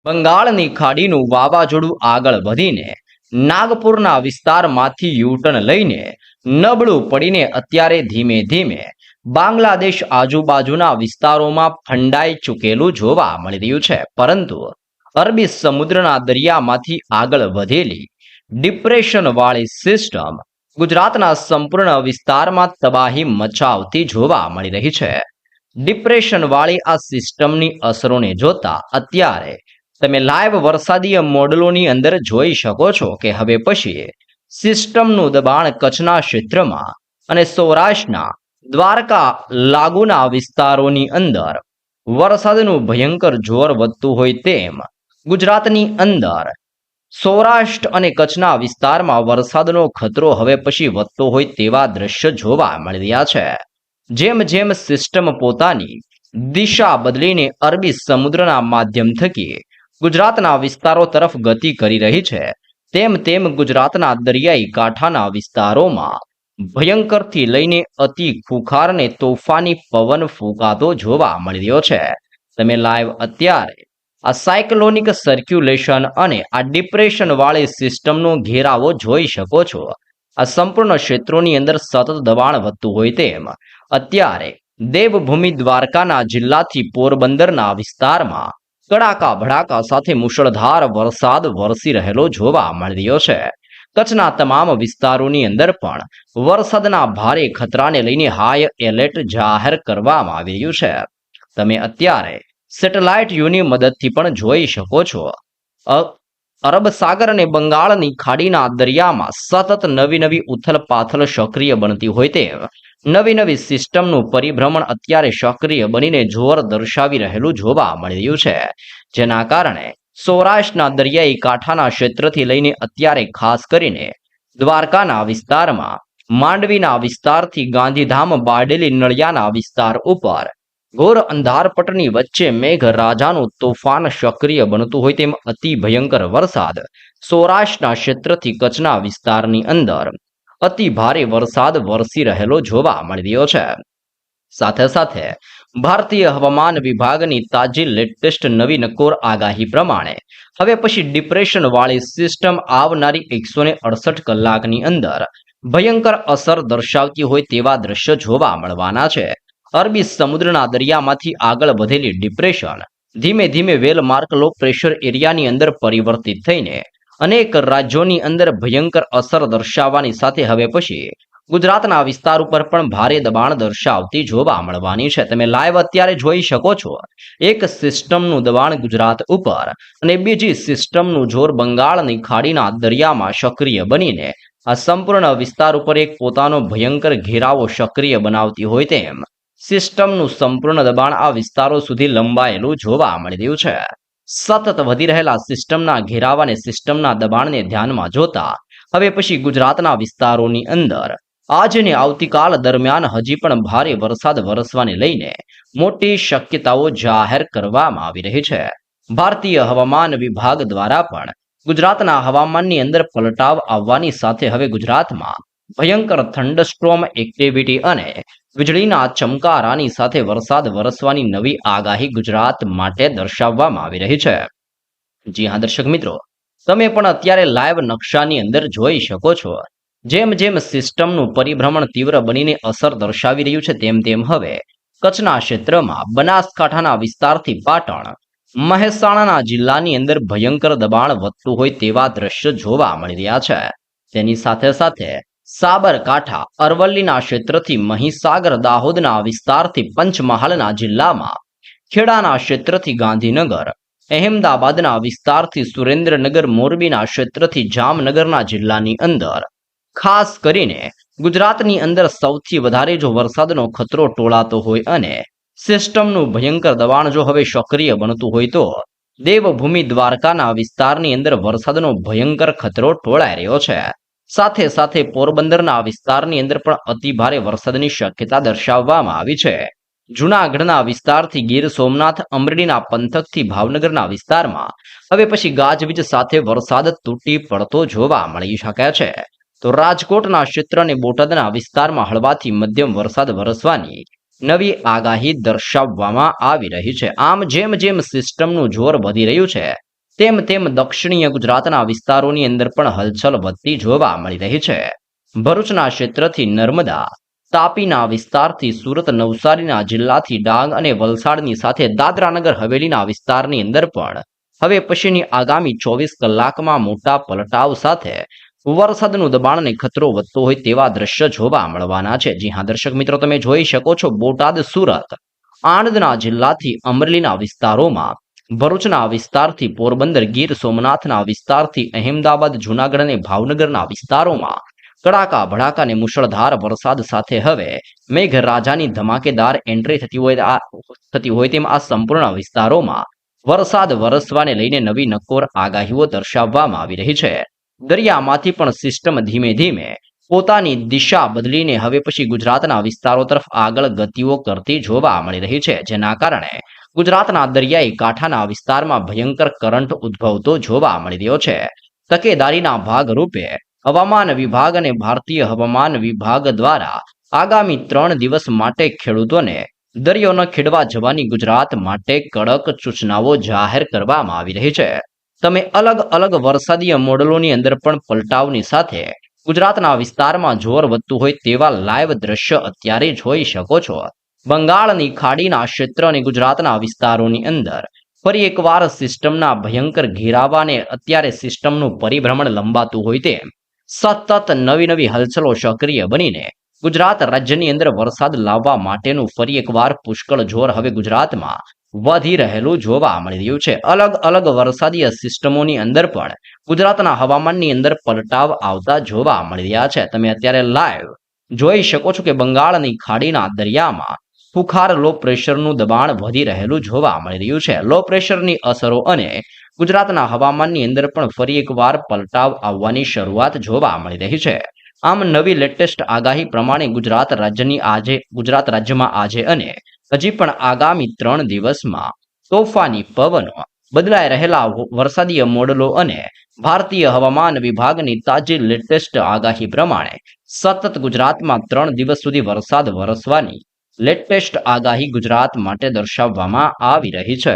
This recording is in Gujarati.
બંગાળની ખાડીનું વાવાઝોડું આગળ વધીને નાગપુરના વિસ્તારમાંથી યુટર્ન લઈને નબળું પડીને અત્યારે ધીમે ધીમે બાંગ્લાદેશ આજુબાજુના વિસ્તારોમાં ફંડાઈ ચૂકેલું જોવા મળી રહ્યું છે. પરંતુ અરબી સમુદ્રના દરિયામાંથી આગળ વધેલી ડિપ્રેશન વાળી સિસ્ટમ ગુજરાતના સંપૂર્ણ વિસ્તારમાં તબાહી મચાવતી જોવા મળી રહી છે. ડિપ્રેશન વાળી આ સિસ્ટમની અસરોને જોતા અત્યારે તમે લાઈવ વરસાદીય મોડલોની અંદર જોઈ શકો છો કે હવે પછી સિસ્ટમનું દબાણ કચ્છના ક્ષેત્રમાં અને સૌરાષ્ટ્રના દ્વારકા લાગુના વિસ્તારોની અંદર વરસાદનું ભયંકર જોર વધતું હોય તેમ ગુજરાતની અંદર સૌરાષ્ટ્ર અને કચ્છના વિસ્તારમાં વરસાદનો ખતરો હવે પછી વધતો હોય તેવા દ્રશ્ય જોવા મળી રહ્યા છે. જેમ જેમ સિસ્ટમ પોતાની દિશા બદલીને અરબી સમુદ્રના માધ્યમ થકી ગુજરાતના વિસ્તારો તરફ ગતિ કરી રહી છે, તેમ તેમ ગુજરાતના દરિયાઈ કાંઠાના વિસ્તારોમાં ભયંકરથી લઈને અતિ ખુખાર અને તોફાની પવન ફૂંકાતો જોવા મળી રહ્યો છે. તમે લાઈવ અત્યારે આ સાયક્લોનિક સર્ક્યુલેશન અને આ ડિપ્રેશન વાળી સિસ્ટમનો ઘેરાવો જોઈ શકો છો. આ સંપૂર્ણ ક્ષેત્રોની અંદર સતત દબાણ વધતું હોય તેમ અત્યારે દેવભૂમિ દ્વારકાના જિલ્લાથી પોરબંદરના વિસ્તારમાં કડાકા ભડાકા સાથે મુશળધાર વરસાદ વરસી રહેલો જોવા મળી રહ્યો છે. કચ્છના તમામ વિસ્તારોની અંદર પણ વરસાદના ભારે ખતરાને લઈને હાઈ એલર્ટ જાહેર કરવામાં આવી રહ્યું છે. તમે અત્યારે સેટેલાઇટ યુની મદદથી પણ જોઈ શકો છો. અરબ સાગર અને બંગાળની ખાડીના દરિયામાં સતત નવી ઉથલ પાથલ સક્રિય બનતી હોય તેમ નવી સિસ્ટમનું પરિભ્રમણ અત્યારે સક્રિય બનીને જોર દર્શાવી રહેલું જોવા મળી રહ્યું છે. જેના કારણે સૌરાષ્ટ્રના દરિયાઈ કાંઠાના ક્ષેત્રથી લઈને અત્યારે ખાસ કરીને દ્વારકાના વિસ્તારમાં માંડવીના વિસ્તારથી ગાંધીધામ બારડોલી નળિયાના વિસ્તાર ઉપર ઘોર અંધારપટની વચ્ચે મેઘરાજાનું તોફાન સક્રિય બનતું હોય તેમ અતિ ભયંકર વરસાદ સૌરાષ્ટ્રના ક્ષેત્રથી કચ્છના વિસ્તારની અંદર અતિ ભારે વરસાદ વરસી રહેલો જોવા મળી રહ્યો છે. સાથે સાથે ભારતીય હવામાન વિભાગની તાજી લેટેસ્ટ નવી નકોર આગાહી પ્રમાણે હવે પછી ડિપ્રેશન વાળી સિસ્ટમ આવનારી 168 કલાકની અંદર ભયંકર અસર દર્શાવતી હોય તેવા દ્રશ્ય જોવા મળવાના છે. અરબી સમુદ્રના દરિયામાંથી આગળ વધેલી ડિપ્રેશન ધીમે ધીમે વેલમાર્ક લો પ્રેશર એરિયાની અંદર પરિવર્તિત થઈને અનેક રાજ્યોની અંદર ભયંકર અસર દર્શાવવાની સાથે હવે પછી ગુજરાતના વિસ્તાર ઉપર પણ ભારે દબાણ દર્શાવતી જોવા મળવાની છે. તમે લાઈવ અત્યારે જોઈ શકો છો. એક સિસ્ટમનું દબાણ ગુજરાત ઉપર અને બીજી સિસ્ટમનું જોર બંગાળની ખાડીના દરિયામાં સક્રિય બનીને આ સંપૂર્ણ વિસ્તાર ઉપર એક પોતાનો ભયંકર ઘેરાવો સક્રિય બનાવતી હોય તેમ સિસ્ટમનું સંપૂર્ણ દબાણ આ વિસ્તારો સુધી લંબાયેલું જોવા મળી રહ્યું છે. સતત વધી રહેલા સિસ્ટમના ઘેરાવા અને સિસ્ટમના દબાણને ધ્યાનમાં જોતા હવે પછી ગુજરાતના વિસ્તારોની અંદર આજને આવતીકાલ દરમિયાન હજી પણ ભારે વરસાદ વરસવાને લઈને મોટી શક્યતાઓ જાહેર કરવામાં આવી રહી છે. ભારતીય હવામાન વિભાગ દ્વારા પણ ગુજરાતના હવામાનની અંદર પલટાવ આવવાની સાથે હવે ગુજરાતમાં ભયંકર થંડરસ્ટોર્મ એક્ટિવિટી અને વીજળીના ચમકારાની સાથે વરસાદ વરસવાની નવી આગાહી ગુજરાત માટે દર્શાવવામાં આવી રહી છે. જી હા દર્શક મિત્રો, તમે પણ અત્યારે લાઈવ નકશાની અંદર જોઈ શકો છો. જેમ જેમ સિસ્ટમનું પરિભ્રમણ તીવ્ર બનીને અસર દર્શાવી રહ્યું છે તેમ તેમ હવે કચ્છના ક્ષેત્રમાં બનાસકાંઠાના વિસ્તારથી પાટણ મહેસાણાના જિલ્લાની અંદર ભયંકર દબાણ વધતું હોય તેવા દ્રશ્ય જોવા મળી રહ્યા છે. તેની સાથે સાથે સાબરકાંઠા અરવલ્લીના ક્ષેત્રથી મહીસાગર દાહોદના વિસ્તારથી પંચમહાલના જિલ્લામાં ખેડાના ક્ષેત્રથી ગાંધીનગર અહેમદાબાદના વિસ્તારથી સુરેન્દ્રનગર મોરબીના ક્ષેત્રથી જામનગરના જિલ્લાની અંદર ખાસ કરીને ગુજરાતની અંદર સૌથી વધારે જો વરસાદનો ખતરો ટોળાતો હોય અને સિસ્ટમનું ભયંકર દબાણ જો હવે સક્રિય બનતું હોય તો દેવભૂમિ દ્વારકાના વિસ્તારની અંદર વરસાદનો ભયંકર ખતરો ટોળાઈ રહ્યો છે. સાથે સાથે પોરબંદરના વિસ્તારની અંદર પણ અતિ ભારે વરસાદની શક્યતા દર્શાવવામાં આવી છે. જૂનાગઢના વિસ્તારથી ગીર સોમનાથ અમરેલીના પંથકથી ભાવનગરના વિસ્તારમાં હવે પછી ગાજવીજ સાથે વરસાદ તૂટી પડતો જોવા મળી શકે છે. તો રાજકોટના ક્ષેત્ર અને બોટાદના વિસ્તારમાં હળવાથી મધ્યમ વરસાદ વરસવાની નવી આગાહી દર્શાવવામાં આવી રહી છે. આમ જેમ જેમ સિસ્ટમનું જોર વધી રહ્યું છે તેમ તેમ દક્ષિણીય ગુજરાતના વિસ્તારોની અંદર પણ હલચલ વધતી જોવા મળી રહી છે. ભરૂચના ક્ષેત્રથી નર્મદા, તાપીના વિસ્તારથી સુરત, નવસારીના જિલ્લાથી ડાંગ અને વલસાડની સાથે દાદરાનગર હવેલીના વિસ્તારની અંદર પણ હવે પછીની આગામી 24 કલાકમાં મોટા પલટાવ સાથે વરસાદનું દબાણ અને ખતરો વધતો હોય તેવા દ્રશ્ય જોવા મળવાના છે. જી હા દર્શક મિત્રો, તમે જોઈ શકો છો બોટાદ, સુરત, આણંદના જિલ્લાથી અમરેલીના વિસ્તારોમાં, ભરૂચના વિસ્તારથી પોરબંદર, ગીર સોમનાથના વિસ્તારથી અહેમદાબાદ, જૂનાગઢ અને ભાવનગરના વિસ્તારોમાં કડાકા ભડાકા અને મુશળધાર વરસાદ સાથે હવે મેઘરાજાની ધમાકેદાર એન્ટ્રી થતી હોય તેમ આ સંપૂર્ણ વિસ્તારોમાં વરસાદ વરસવાને લઈને નવી નક્કોર આગાહીઓ દર્શાવવામાં આવી રહી છે. દરિયામાંથી પણ સિસ્ટમ ધીમે ધીમે પોતાની દિશા બદલીને હવે પછી ગુજરાતના વિસ્તારો તરફ આગળ ગતિઓ કરતી જોવા મળી રહી છે, જેના કારણે ગુજરાતના દરિયાઈ કાંઠાના વિસ્તારમાં ભયંકર કરંટ ઉદ્ભવતો જોવા મળી રહ્યો છે. તકેદારીના ભાગરૂપે હવામાન વિભાગ અને ભારતીય હવામાન વિભાગ દ્વારા આગામી 3 દિવસ માટે ખેડૂતોને દરિયો ન ખેડવા જવાની ગુજરાત માટે કડક સૂચનાઓ જાહેર કરવામાં આવી રહી છે. તમે અલગ અલગ વરસાદીય મોડલોની અંદર પણ પલટાવની સાથે ગુજરાતના વિસ્તારમાં જોર વધતું હોય તેવા લાઈવ દ્રશ્ય અત્યારે જોઈ શકો છો. બંગાળની ખાડીના ક્ષેત્ર અને ગુજરાતના વિસ્તારોની અંદર ફરી એકવાર સિસ્ટમના ભયંકર ઘેરાવાને અત્યારે સિસ્ટમનું પરિભ્રમણ લંબાતું હોય તેમ સતત નવી હલચલો સક્રિય બનીને ગુજરાત રાજ્યની અંદર વરસાદ લાવવા માટેનું ફરી એકવાર પુષ્કળ જોર હવે ગુજરાતમાં વધી રહેલું જોવા મળી રહ્યું છે. અલગ અલગ વરસાદીય સિસ્ટમોની અંદર પણ ગુજરાતના હવામાનની અંદર પલટાવ આવતા જોવા મળી રહ્યા છે. તમે અત્યારે લાઈવ જોઈ શકો છો કે બંગાળની ખાડીના દરિયામાં ફુખાર લો પ્રેશરનું દબાણ વધી રહેલું જોવા મળી રહ્યું છે. લો પ્રેશરની અસરો અને ગુજરાતના હવામાનની અંદર પણ ફરી એકવાર પલટાવ આવવાની શરૂઆત જોવા મળી રહી છે. આમ નવી લેટેસ્ટ આગાહી પ્રમાણે ગુજરાત રાજ્યમાં આજે અને હજી પણ આગામી 3 દિવસમાં તોફાની પવનો, બદલાઈ રહેલા વરસાદીય મોડલો અને ભારતીય હવામાન વિભાગની તાજી લેટેસ્ટ આગાહી પ્રમાણે સતત ગુજરાતમાં 3 દિવસ સુધી વરસાદ વરસવાની લેટેસ્ટ આગાહી ગુજરાત માટે દર્શાવવામાં આવી રહી છે.